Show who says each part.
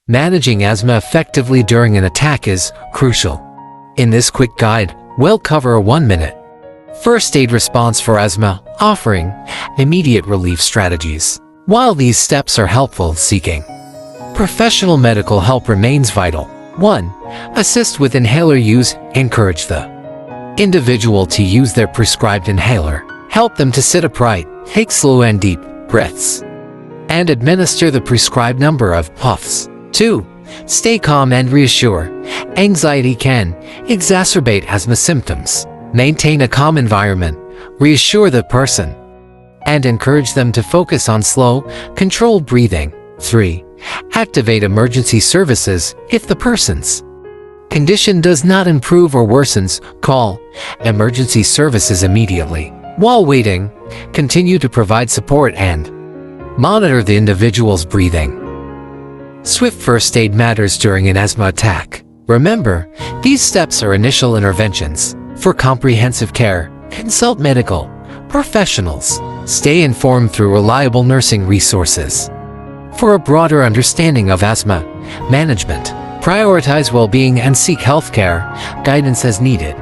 Speaker 1: Managing asthma effectively during an attack is crucial. In this quick guide, we'll cover a 1-minute first aid response for asthma, offering immediate relief strategies. While these steps are helpful, seeking professional medical help remains vital. 1. Assist with inhaler use. Encourage the individual to use their prescribed inhaler. Help them to sit upright, take slow and deep breaths, and administer the prescribed number of puffs. 2. Stay calm and reassure. Anxiety can exacerbate asthma symptoms. Maintain a calm environment, reassure the person, and encourage them to focus on slow, controlled breathing. 3. Activate emergency services. If the person's condition does not improve or worsens, call emergency services immediately. While waiting, continue to provide support and monitor the individual's breathing. Swift first aid matters during an asthma attack. Remember, these steps are initial interventions. For comprehensive care, consult medical professionals. Stay informed through reliable nursing resources. For a broader understanding of asthma management, prioritize well-being and seek healthcare guidance as needed.